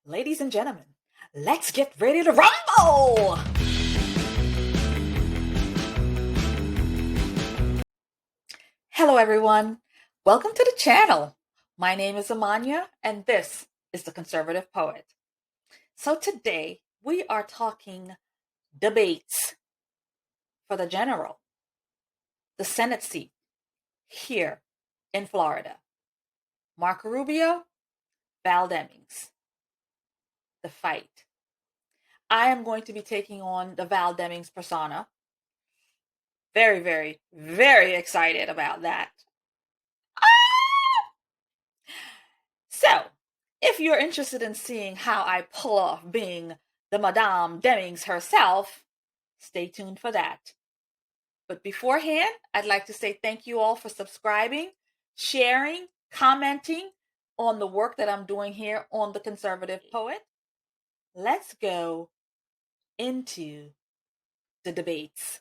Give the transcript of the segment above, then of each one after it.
Ladies and gentlemen, let's get ready to rumble! Hello everyone, welcome to the channel. My name is Amanya and this is the Conservative Poet. So today we are talking debates for the general, the Senate seat here in Florida. Marco Rubio, Val Demings. The fight. I am going to be taking on the Val Demings persona. Very, very, very excited about that. So, if you're interested in seeing how I pull off being the Madame Demings herself, stay tuned for that. But beforehand, I'd like to say thank you all for subscribing, sharing, commenting on the work that I'm doing here on The Conservative Poet. Let's go into the debates.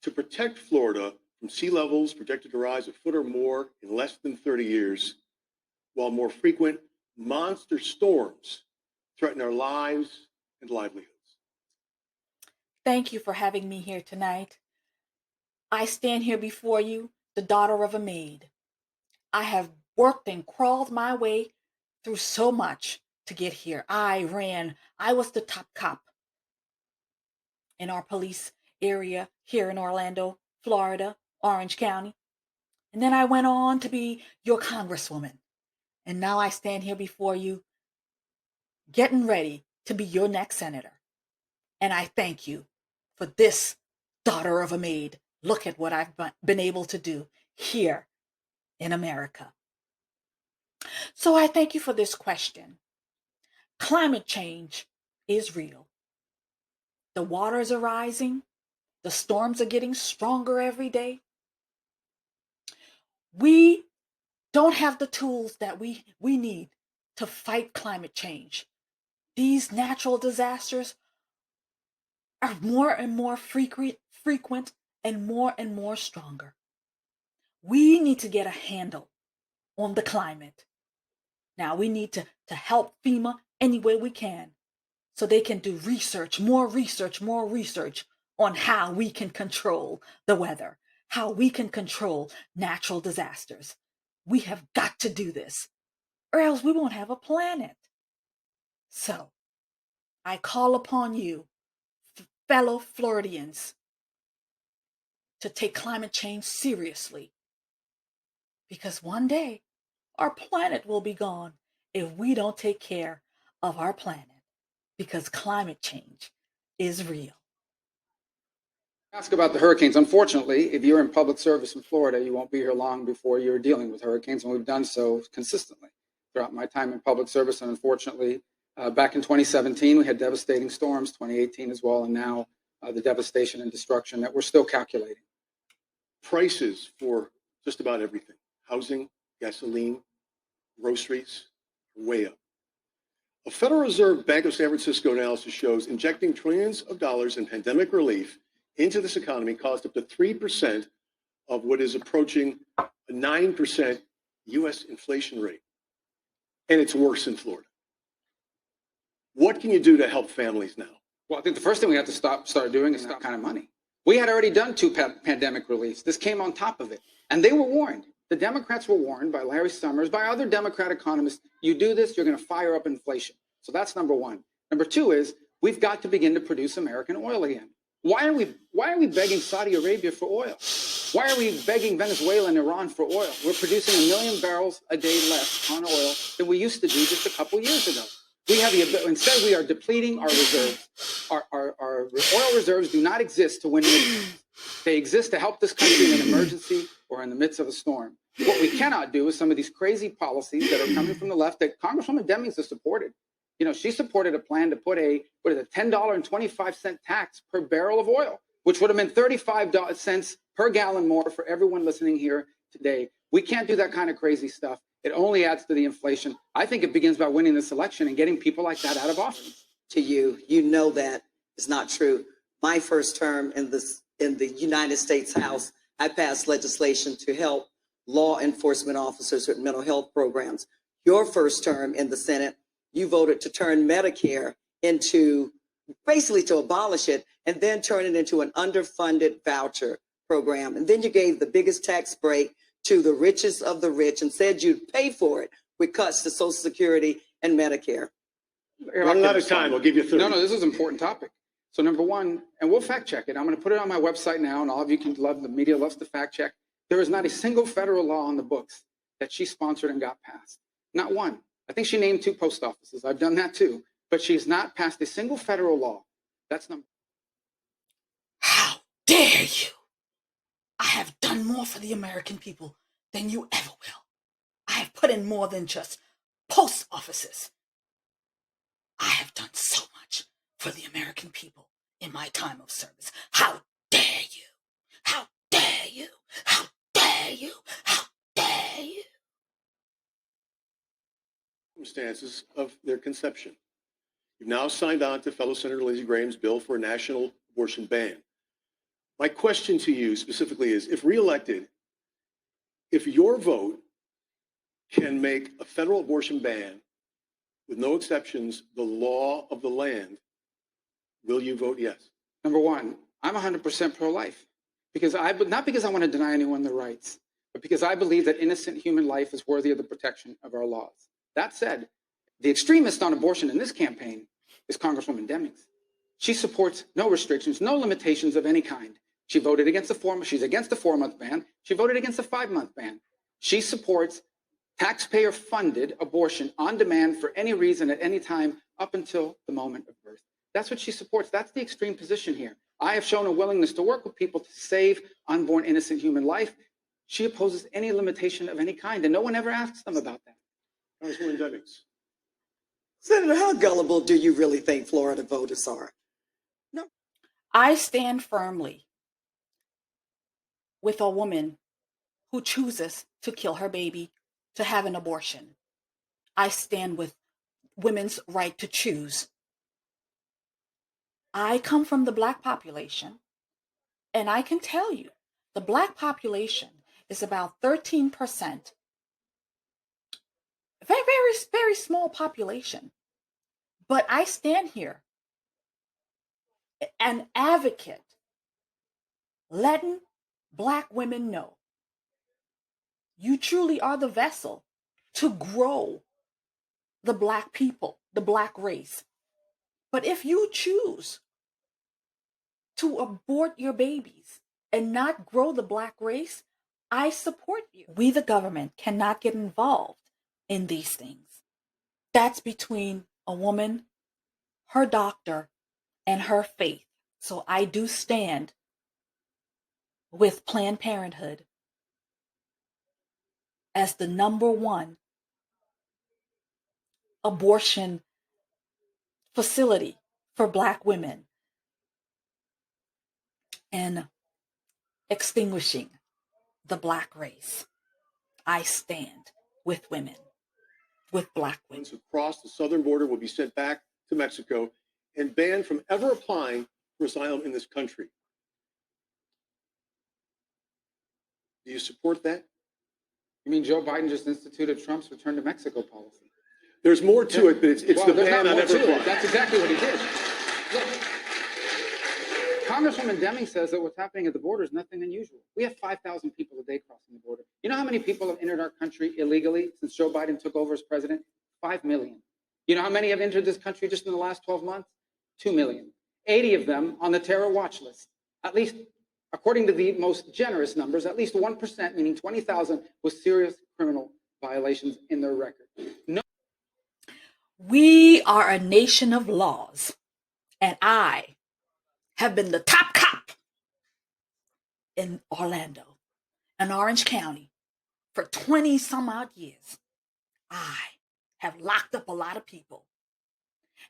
To protect Florida from sea levels projected to rise a foot or more in less than 30 years, while more frequent monster storms threaten our lives and livelihoods. Thank you for having me here tonight. I stand here before you, the daughter of a maid. I have worked and crawled my way through so much to get here. I was the top cop in our police area here in Orlando, Florida, Orange County. And then I went on to be your congresswoman. And now I stand here before you, getting ready to be your next senator. And I thank you for this daughter of a maid. Look at what I've been able to do here in America. So I thank you for this question. Climate change is real. The waters are rising. The storms are getting stronger every day. We don't have the tools that we need to fight climate change. These natural disasters are more and more frequent and more stronger. We need to get a handle on the climate. Now we need to help FEMA any way we can so they can do more research on how we can control the weather, how we can control natural disasters. We have got to do this, or else we won't have a planet. So, I call upon you, fellow Floridians, to take climate change seriously. Because one day, our planet will be gone if we don't take care of our planet. Because climate change is real. Ask about the hurricanes. Unfortunately, if you're in public service in Florida, you won't be here long before you're dealing with hurricanes, and we've done so consistently throughout my time in public service. And unfortunately, back in 2017, we had devastating storms, 2018 as well, and now the devastation and destruction that we're still calculating. Prices for just about everything, housing, gasoline, groceries, are way up. A Federal Reserve Bank of San Francisco analysis shows injecting trillions of dollars in pandemic relief into this economy caused up to 3% of what is approaching a 9% U.S. inflation rate. And it's worse in Florida. What can you do to help families now? Well, I think the first thing we have to start doing is stop kind of money. We had already done 2 pandemic reliefs. This came on top of it. And they were warned. The Democrats were warned by Larry Summers, by other Democrat economists, you do this, you're going to fire up inflation. So that's number one. Number two is we've got to begin to produce American oil again. Why are we begging Saudi Arabia for oil? Why are we begging Venezuela and Iran for oil? We're producing 1 million barrels a day less on oil than we used to do just a couple years ago. Instead, we are depleting our reserves. Our oil reserves do not exist to win elections. They exist to help this country in an emergency or in the midst of a storm. What we cannot do is some of these crazy policies that are coming from the left that Congresswoman Demings has supported. You know, she supported a plan to put a $10.25 tax per barrel of oil, which would have been 35 cents per gallon more for everyone listening here today. We can't do that kind of crazy stuff. It only adds to the inflation. I think it begins by winning this election and getting people like that out of office. To you, you know that is not true. My first term in the United States House, I passed legislation to help law enforcement officers with mental health programs. Your first term in the Senate, you voted to turn Medicare into, basically to abolish it, and then turn it into an underfunded voucher program. And then you gave the biggest tax break to the richest of the rich and said you'd pay for it with cuts to Social Security and Medicare. Running out of time. I'll give you 30. No, this is an important topic. So number one, and we'll fact check it. I'm going to put it on my website now, and all of you can love, the media loves to fact check. There is not a single federal law on the books that she sponsored and got passed. Not one. I think she named 2 post offices. I've done that too. But she's not passed a single federal law. That's number. How dare you? I have done more for the American people than you ever will. I have put in more than just post offices. I have done so much for the American people in my time of service. How dare you? How dare you? How dare you? How dare you? Circumstances of their conception. You've now signed on to fellow Senator Lindsey Graham's bill for a national abortion ban. My question to you specifically is, if reelected, if your vote can make a federal abortion ban with no exceptions the law of the land, will you vote yes? Number one, I'm 100% pro-life because not because I want to deny anyone their rights, but because I believe that innocent human life is worthy of the protection of our laws. That said, the extremist on abortion in this campaign is Congresswoman Demings. She supports no restrictions, no limitations of any kind. She voted against she's against the 4-month ban. She voted against the 5-month ban. She supports taxpayer-funded abortion on demand for any reason at any time up until the moment of birth. That's what she supports. That's the extreme position here. I have shown a willingness to work with people to save unborn innocent human life. She opposes any limitation of any kind, and no one ever asks them about that. Congresswoman Demings. Senator, how gullible do you really think Florida voters are? No. I stand firmly with a woman who chooses to kill her baby to have an abortion. I stand with women's right to choose. I come from the Black population, and I can tell you the Black population is about 13%. Very, very, very small population. But I stand here, an advocate, letting Black women know you truly are the vessel to grow the Black people, the Black race. But if you choose to abort your babies and not grow the Black race, I support you. We, the government, cannot get involved in these things. That's between a woman, her doctor, and her faith. So I do stand with Planned Parenthood as the #1 abortion facility for Black women and extinguishing the Black race. I stand with women, with Black women. Who cross the southern border will be sent back to Mexico and banned from ever applying for asylum in this country. Do you support that? You mean Joe Biden just instituted Trump's return to Mexico policy? There's more to it, but it's the ban on ever applying. That's exactly what he did. Look, Congresswoman Demings says that what's happening at the border is nothing unusual. We have 5,000 people a day crossing the border. You know how many people have entered our country illegally since Joe Biden took over as president? 5 million. You know how many have entered this country just in the last 12 months? 2 million. 80 of them on the terror watch list. At least, according to the most generous numbers, at least 1%, meaning 20,000, with serious criminal violations in their record. No. We are a nation of laws, and I have been the top cop in Orlando and Orange County for 20 some odd years. I have locked up a lot of people.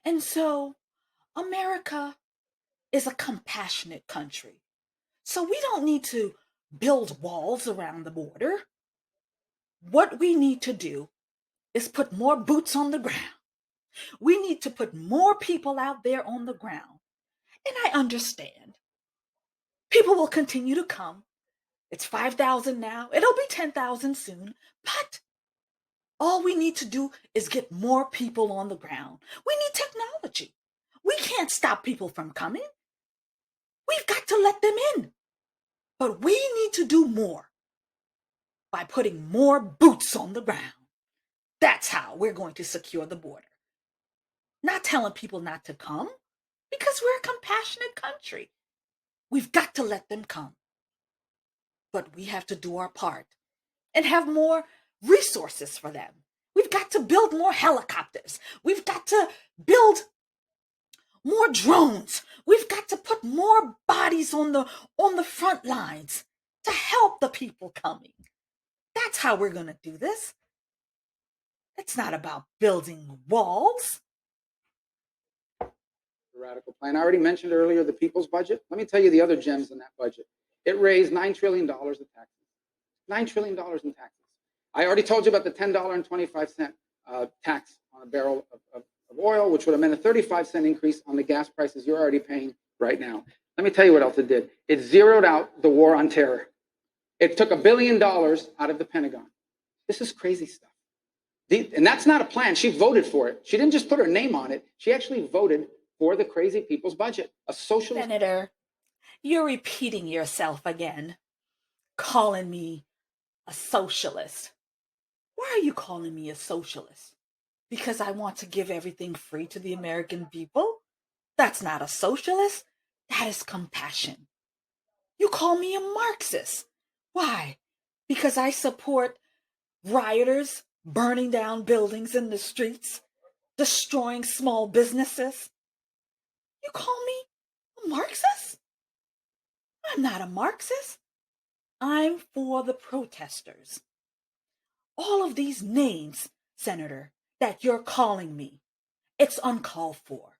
And so America is a compassionate country. So we don't need to build walls around the border. What we need to do is put more boots on the ground. We need to put more people out there on the ground. And I understand people will continue to come It's 5,000 now. It'll be 10,000 soon. But all we need to do is get more people on the ground. We need technology. We can't stop people from coming. We've got to let them in. But we need to do more by putting more boots on the ground. That's how we're going to secure the border. Not telling people not to come, because we're a compassionate country. We've got to let them come. But we have to do our part and have more resources for them. We've got to build more helicopters. We've got to build more drones. We've got to put more bodies on the front lines to help the people coming. That's how we're going to do this. It's not about building walls. The radical plan. I already mentioned earlier the people's budget. Let me tell you the other gems in that budget. It raised $9 trillion in taxes. $9 trillion in taxes. I already told you about the $10.25 tax on a barrel of oil, which would have meant a 35-cent increase on the gas prices you're already paying right now. Let me tell you what else it did. It zeroed out the war on terror. It took $1 billion out of the Pentagon. This is crazy stuff. And that's not a plan. She voted for it. She didn't just put her name on it. She actually voted for the crazy people's budget, a socialist. Senator, you're repeating yourself again, calling me a socialist. Why are you calling me a socialist? Because I want to give everything free to the American people? That's not a socialist. That is compassion. You call me a Marxist. Why? Because I support rioters burning down buildings in the streets, destroying small businesses. You call me a Marxist? I'm not a Marxist. I'm for the protesters. All of these names, Senator, that you're calling me, it's uncalled for.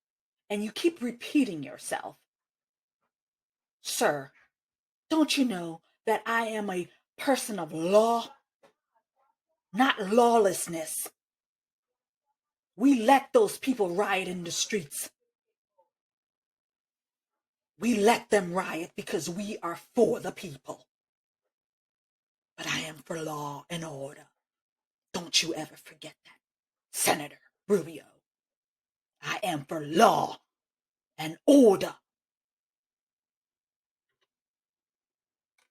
And you keep repeating yourself. Sir, don't you know that I am a person of law, not lawlessness? We let those people riot in the streets. We let them riot because we are for the people. But I am for law and order. Don't you ever forget that, Senator Rubio. I am for law and order.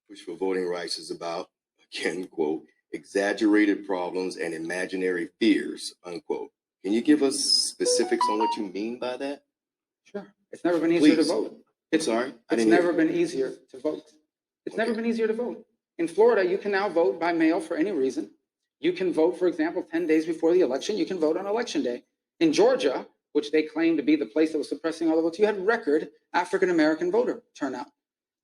Which for voting rights is about, again, quote, exaggerated problems and imaginary fears, unquote. Can you give us specifics on what you mean by that? Sure. It's never been easier Please. to vote. It's sorry. It's never been easier to vote. It's never been easier to vote. In Florida, you can now vote by mail for any reason. You can vote, for example, 10 days before the election. You can vote on election day. In Georgia, which they claim to be the place that was suppressing all the votes, you had record African-American voter turnout.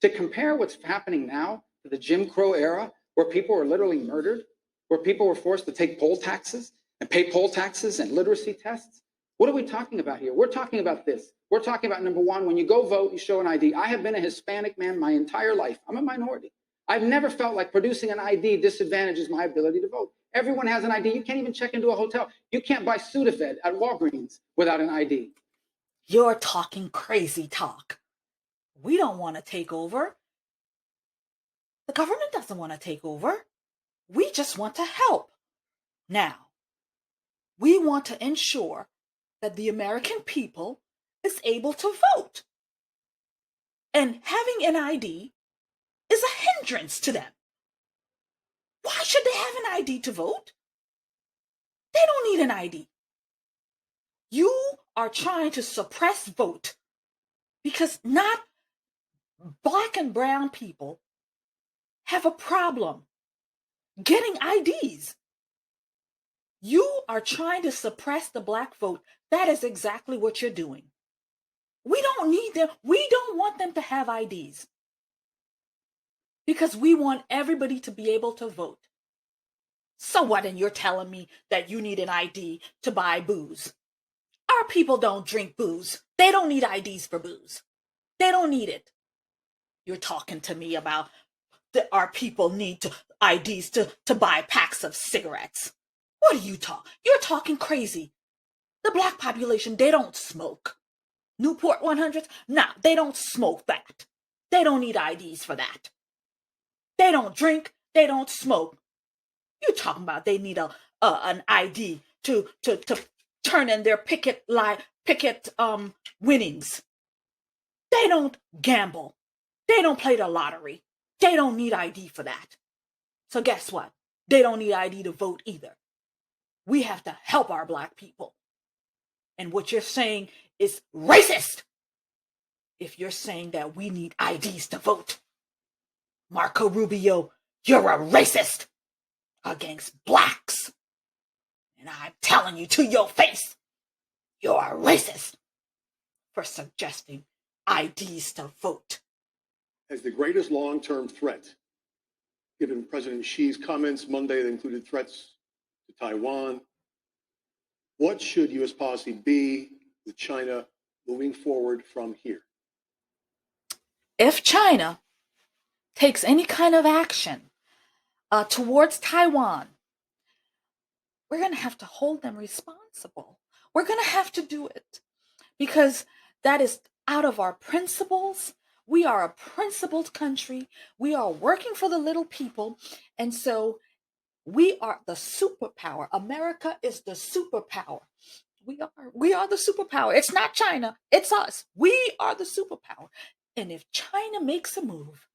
To compare what's happening now to the Jim Crow era, where people were literally murdered, where people were forced to take poll taxes and pay poll taxes and literacy tests, what are we talking about here? We're talking about this. We're talking about, number one, when you go vote, you show an ID. I have been a Hispanic man my entire life. I'm a minority. I've never felt like producing an ID disadvantages my ability to vote. Everyone has an ID. You can't even check into a hotel. You can't buy Sudafed at Walgreens without an ID. You're talking crazy talk. We don't want to take over. The government doesn't want to take over. We just want to help. Now, we want to ensure that the American people is able to vote. And having an ID is a hindrance to them. Why should they have an ID to vote? They don't need an ID. You are trying to suppress vote because not Black and brown people have a problem getting IDs. You are trying to suppress the Black vote. That is exactly what you're doing. We don't need them. We don't want them to have IDs because we want everybody to be able to vote. So what? And you're telling me that you need an ID to buy booze? Our people don't drink booze. They don't need IDs for booze. They don't need it. You're talking to me about that our people need IDs to buy packs of cigarettes. What are you talking? You're talking crazy. The Black population, they don't smoke. Newport 100s? Nah, they don't smoke that. They don't need IDs for that. They don't drink. They don't smoke. You talking about they need an ID to turn in their picket winnings. They don't gamble. They don't play the lottery. They don't need ID for that. So guess what? They don't need ID to vote either. We have to help our Black people. And what you're saying is racist. If you're saying that we need IDs to vote, Marco Rubio, you're a racist against Blacks. And I'm telling you to your face, you're a racist for suggesting IDs to vote. As the greatest long-term threat, given President Xi's comments Monday that included threats to Taiwan, what should U.S. policy be with China moving forward from here? If China takes any kind of action towards Taiwan, we're going to have to hold them responsible. We're going to have to do it because that is out of our principles. We are a principled country. We are working for the little people. And so we are the superpower. America is the superpower. We are the superpower. It's not China. It's us. We are the superpower. And if China makes a move,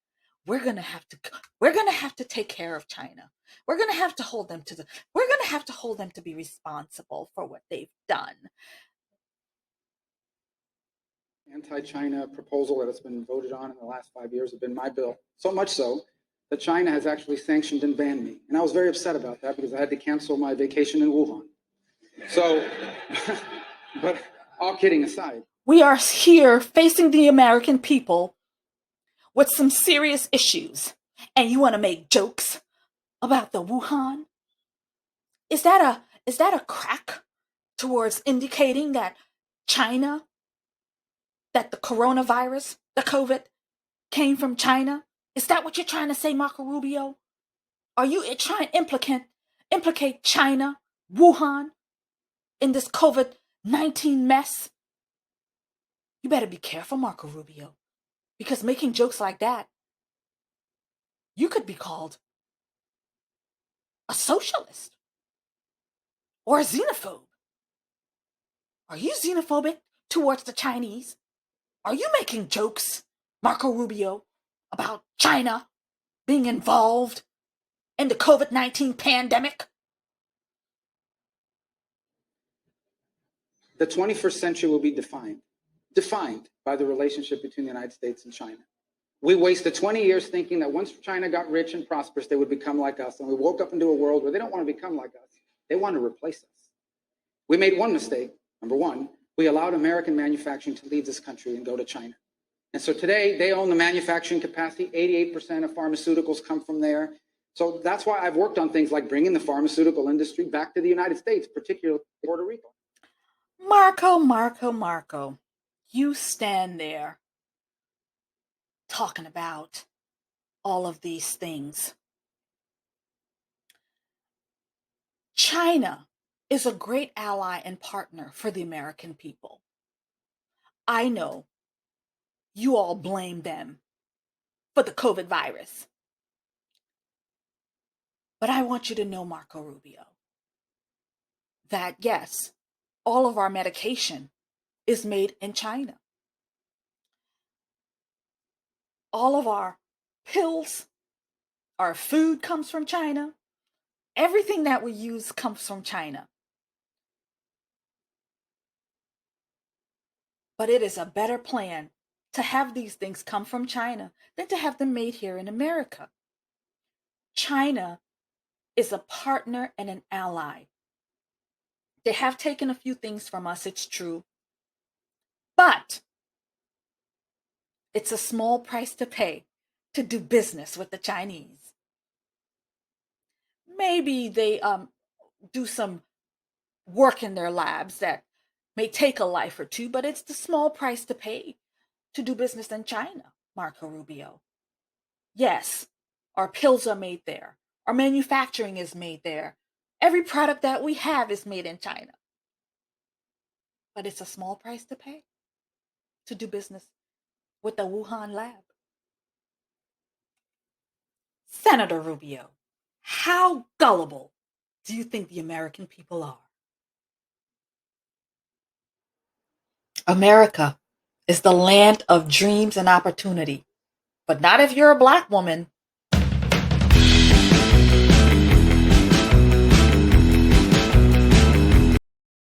we're going to have to take care of China. We're going to have to hold them to be responsible for what they've done. Anti-China proposal that has been voted on in the last 5 years have been my bill. So much so that China has actually sanctioned and banned me. And I was very upset about that because I had to cancel my vacation in Wuhan. So, but all kidding aside. We are here facing the American people with some serious issues. And you want to make jokes about the Wuhan? Is that a crack towards indicating that China, that the coronavirus, the COVID, came from China? Is that what you're trying to say, Marco Rubio? Are you trying to implicate China, Wuhan, in this COVID-19 mess? You better be careful, Marco Rubio, because making jokes like that, you could be called a socialist or a xenophobe. Are you xenophobic towards the Chinese? Are you making jokes, Marco Rubio, about China being involved in the COVID-19 pandemic? The 21st century will be defined by the relationship between the United States and China. We wasted 20 years thinking that once China got rich and prosperous, they would become like us. And we woke up into a world where they don't want to become like us. They want to replace us. We made one mistake. Number one, we allowed American manufacturing to leave this country and go to China. And so today they own the manufacturing capacity. 88% of pharmaceuticals come from there. So that's why I've worked on things like bringing the pharmaceutical industry back to the United States, particularly Puerto Rico. Marco, you stand there talking about all of these things. China is a great ally and partner for the American people. I know you all blame them for the COVID virus. But I want you to know, Marco Rubio, that yes, all of our medication is made in China. All of our pills, our food comes from China. Everything that we use comes from China. But it is a better plan to have these things come from China than to have them made here in America. China is a partner and an ally. They have taken a few things from us, it's true. But it's a small price to pay to do business with the Chinese. Maybe they do some work in their labs that may take a life or two, but it's the small price to pay to do business in China, Marco Rubio. Yes, our pills are made there. Our manufacturing is made there. Every product that we have is made in China. But it's a small price to pay to do business with the Wuhan lab. Senator Rubio, how gullible do you think the American people are? America is the land of dreams and opportunity, but not if you're a Black woman